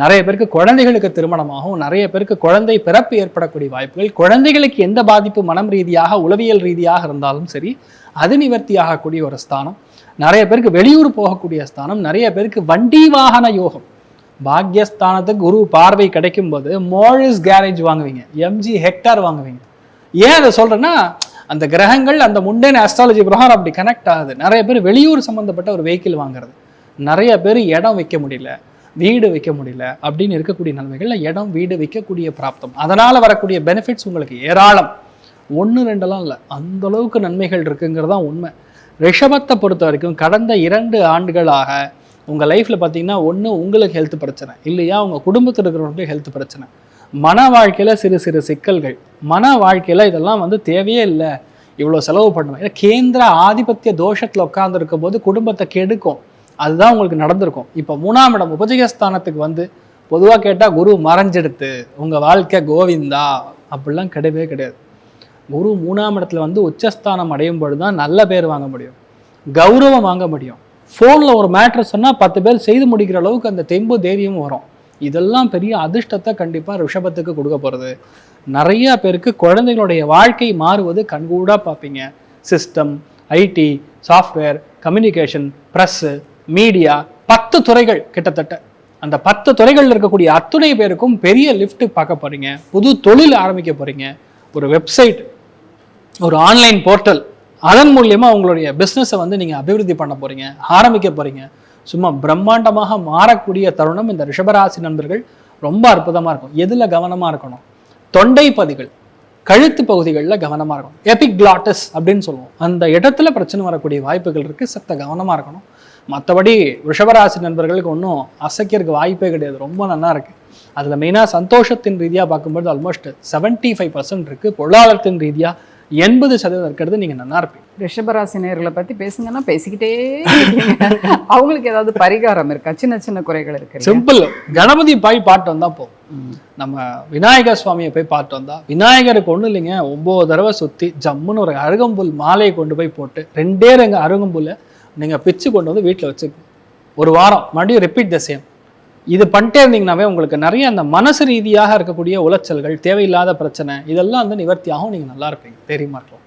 நிறைய பேருக்கு குழந்தைகளுக்கு திருமணமாகும், நிறைய பேருக்கு குழந்தை பிறப்பு ஏற்படக்கூடிய வாய்ப்புகள், குழந்தைகளுக்கு எந்த பாதிப்பு மனம் ரீதியாக உளவியல் ரீதியாக இருந்தாலும் சரி அது நிவர்த்தி ஆகக்கூடிய ஒரு ஸ்தானம். நிறைய பேருக்கு வெளியூர் போகக்கூடிய ஸ்தானம், நிறைய பேருக்கு வண்டி வாகன யோகம். பாக்யஸ்தானத்துக்கு குரு பார்வை கிடைக்கும் போது மோரிஸ் கேரேஜ் வாங்குவீங்க, எம்ஜி ஹெக்டார் வாங்குவீங்க. ஏன் அதை சொல்றேன்னா அந்த கிரகங்கள் அந்த முண்டேன் அஸ்ட்ராலஜி பிரகாரம் அப்படி கனெக்ட் ஆகுது. நிறைய பேர் வெளியூர் சம்மந்தப்பட்ட ஒரு வெஹிக்கிள் வாங்குறது, நிறைய பேர் இடம் வைக்க முடியல, வீடு வைக்க முடியல அப்படின்னு இருக்கக்கூடிய நிலைமைகள்ல இடம் வீடு வைக்கக்கூடிய பிராப்தம், அதனால வரக்கூடிய பெனிஃபிட்ஸ் உங்களுக்கு ஏராளம். 1-2 இல்லை, அந்த அளவுக்கு நன்மைகள் இருக்குங்கிறதான் உண்மை. ரிஷபத்தை பொறுத்த வரைக்கும் கடந்த 2 ஆண்டுகளாக உங்கள் லைஃப்பில் பார்த்தீங்கன்னா ஒன்று உங்களுக்கு ஹெல்த் பிரச்சனை, இல்லையா உங்கள் குடும்பத்தில் இருக்கிறவங்களுக்கு ஹெல்த் பிரச்சனை, மன வாழ்க்கையில் சிறு சிறு சிக்கல்கள், மன வாழ்க்கையில் இதெல்லாம் தேவையே இல்லை, இவ்வளோ செலவு பண்ணணும். ஏன்னா கேந்திர ஆதிபத்திய தோஷத்தில் உட்காந்துருக்கும் போது குடும்பத்தை கெடுக்கும், அதுதான் உங்களுக்கு நடந்திருக்கும். இப்போ 3ஆம் இடம் உபஜயஸ்தானத்துக்கு பொதுவாக கேட்டால் குரு மறைஞ்செடுத்து உங்கள் வாழ்க்கை கோவிந்தா அப்படிலாம் கிடையவே கிடையாது. குரு 3ஆம் இடத்துல உச்சஸ்தானம் அடையும் பொழுது தான் நல்ல பேர் வாங்க முடியும், கௌரவம் வாங்க முடியும். ஃபோனில் ஒரு மேட்ரு சொன்னால் 10 பேர் செய்து முடிக்கிற அளவுக்கு அந்த தெம்பு தைரியமும் வரும். இதெல்லாம் பெரிய அதிர்ஷ்டத்தை கண்டிப்பாக ரிஷபத்துக்கு கொடுக்க போகிறது. நிறையா பேருக்கு குழந்தைகளுடைய வாழ்க்கை மாறுவது கண்கூடாக பார்ப்பீங்க. System, IT, software, communication, press, media, 10 துறைகள் கிட்டத்தட்ட. அந்த 10 துறைகளில் இருக்கக்கூடிய அத்துணை பேருக்கும் பெரிய லிஃப்ட் பார்க்க போகிறீங்க. புது தொழில் ஆரம்பிக்க போகிறீங்க. ஒரு வெப்சைட், ஒரு ஆன்லைன் போர்ட்டல், அதன் மூலியமாக உங்களுடைய பிஸ்னஸை நீங்கள் அபிவிருத்தி பண்ண போகிறீங்க, ஆரம்பிக்க போகிறீங்க. சும்மா பிரம்மாண்டமாக மாறக்கூடிய தருணம் இந்த ரிஷபராசி நண்பர்கள் ரொம்ப அற்புதமாக இருக்கும். எதில் கவனமாக இருக்கணும்? தொண்டை பதிகள், கழுத்து பகுதிகளில் கவனமாக இருக்கணும். எபிக்ளாட்டஸ் அப்படின்னு சொல்லுவோம், அந்த இடத்துல பிரச்சனை வரக்கூடிய வாய்ப்புகள் இருக்குது, சத்த கவனமாக இருக்கணும். மற்றபடி ரிஷபராசி நண்பர்களுக்கு ஒன்றும் அசைக்கிறதுக்கு வாய்ப்பே கிடையாது, ரொம்ப நல்லா இருக்குது. அதில் மெயினாக சந்தோஷத்தின் ரீதியாக பார்க்கும்போது ஆல்மோஸ்ட் 75% இருக்குது. பொருளாதாரத்தின் ரீதியாக 80% இருக்கிறது. நீங்கள் நல்லா இருப்பீங்க. ரிஷபராசி நேயர்களை பற்றி பேசுங்கன்னா பேசிக்கிட்டே அவங்களுக்கு ஏதாவது பரிகாரம் இருக்கா? சின்ன சின்ன குறைகள் இருக்கு. சிம்பிள், கணபதி போய் பாட்டு வந்தால் போகும். நம்ம விநாயகர் சுவாமியை போய் பாட்டு வந்தால், விநாயகருக்கு ஒன்றும் இல்லைங்க, 9 தடவை சுற்றி ஜம்முன்னு ஒரு அருகம்புல் மாலையை கொண்டு போய் போட்டு 2 அருகம்புல்லை நீங்கள் பிச்சு கொண்டு வீட்டில் வச்சுக்கணும். ஒரு வாரம் மறுபடியும் ரிப்பீட் த சேம். இது பண்ணிட்டே இருந்தீங்கன்னாவே உங்களுக்கு நிறைய அந்த மனசு ரீதியாக இருக்கக்கூடிய உளைச்சல்கள், தேவையில்லாத பிரச்சனை, இதெல்லாம் நிவர்த்தியாகவும் நீங்கள் நல்லா இருப்பீங்க, தெரியுமா இருக்கும்.